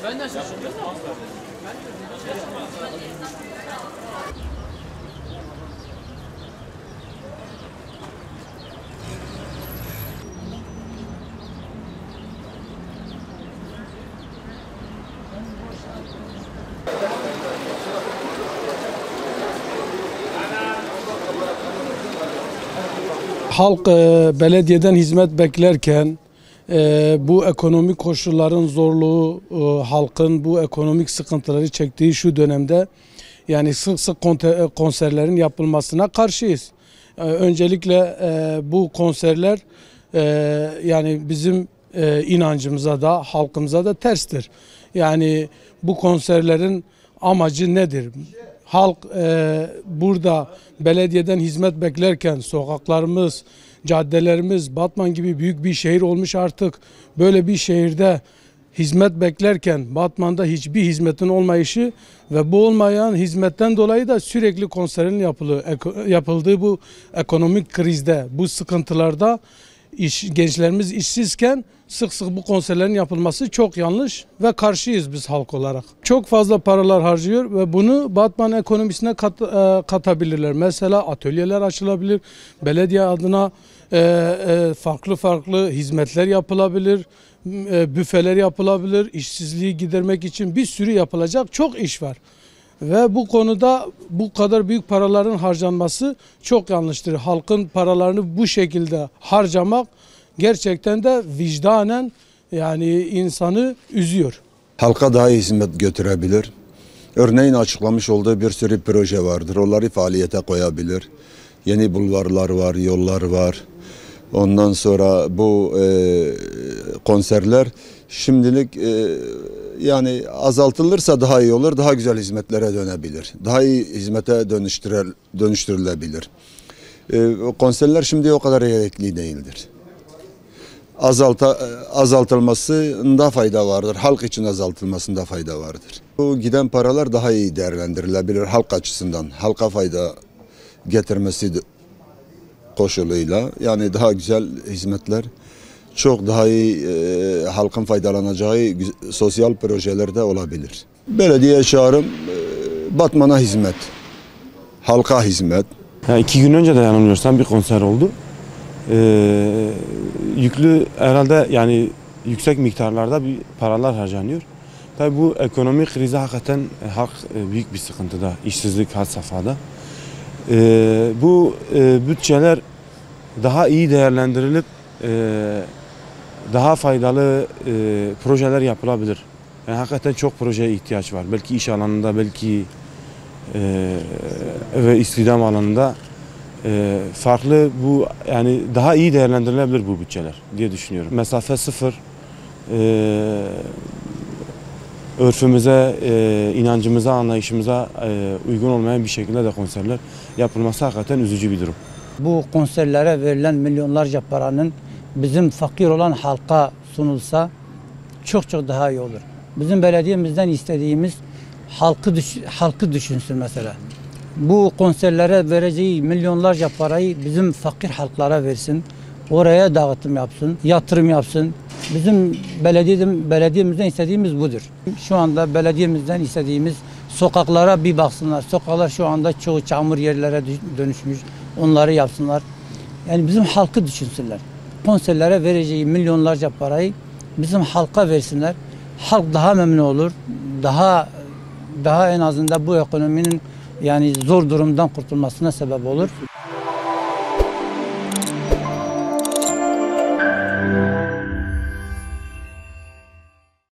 Ben de şaşırdım. Halk belediyeden hizmet beklerken bu ekonomik koşulların zorluğu, halkın bu ekonomik sıkıntıları çektiği şu dönemde yani sık sık konserlerin yapılmasına karşıyız. Öncelikle bu konserler yani bizim inancımıza da halkımıza da terstir. Yani bu konserlerin amacı nedir? Halk burada belediyeden hizmet beklerken sokaklarımız, caddelerimiz Batman gibi büyük bir şehir olmuş artık. Böyle bir şehirde hizmet beklerken Batman'da hiçbir hizmetin olmayışı ve bu olmayan hizmetten dolayı da sürekli konserin yapıldığı bu ekonomik krizde, bu sıkıntılarda gençlerimiz işsizken sık sık bu konserlerin yapılması çok yanlış ve karşıyız biz halk olarak. Çok fazla paralar harcıyor ve bunu Batman ekonomisine katabilirler. Mesela atölyeler açılabilir, belediye adına farklı farklı hizmetler yapılabilir, büfeler yapılabilir, işsizliği gidermek için bir sürü yapılacak çok iş var. Ve bu konuda bu kadar büyük paraların harcanması çok yanlıştır. Halkın paralarını bu şekilde harcamak gerçekten de vicdanen yani insanı üzüyor. Halka daha iyi hizmet götürebilir. Örneğin açıklamış olduğu bir sürü proje vardır. Onları faaliyete koyabilir. Yeni bulvarlar var, yollar var. Ondan sonra bu konserler şimdilik yani azaltılırsa daha iyi olur, daha güzel hizmetlere dönebilir. Daha iyi hizmete dönüştürülebilir. Konserler şimdi o kadar gerekli değildir. Azaltılmasında fayda vardır. Halk için azaltılmasında fayda vardır. Bu giden paralar daha iyi değerlendirilebilir halk açısından. Halka fayda getirmesi koşuluyla yani daha güzel hizmetler, çok daha iyi halkın faydalanacağı sosyal projelerde olabilir. Belediye çağrım Batman'a hizmet, halka hizmet. Yani 2 gün önce de yanılmıyorsam bir konser oldu. Yüklü herhalde yani yüksek miktarlarda bir paralar harcanıyor. Tabii bu ekonomik krizi hakikaten halk büyük bir sıkıntıda, işsizlik had safhada. Bu bütçeler daha iyi değerlendirilip daha faydalı projeler yapılabilir. Yani hakikaten çok projeye ihtiyaç var. Belki iş alanında, belki ve istihdam alanında farklı bu yani daha iyi değerlendirilebilir bu bütçeler diye düşünüyorum. Mesafe sıfır, örfümüze, inancımıza, anlayışımıza uygun olmayan bir şekilde de konserler yapılması hakikaten üzücü bir durum. Bu konserlere verilen milyonlarca paranın bizim fakir olan halka sunulsa çok çok daha iyi olur. Bizim belediyemizden istediğimiz halkı düşünsün mesela. Bu konserlere vereceği milyonlarca parayı bizim fakir halklara versin. Oraya dağıtım yapsın, yatırım yapsın. Bizim belediyemizden istediğimiz budur. Şu anda belediyemizden istediğimiz sokaklara bir baksınlar. Sokaklar şu anda çoğu çamur yerlere dönüşmüş. Onları yapsınlar. Yani bizim halkı düşünsünler. Konserlere vereceği milyonlarca parayı bizim halka versinler. Halk daha memnun olur. Daha en azından bu ekonominin yani zor durumdan kurtulmasına sebep olur.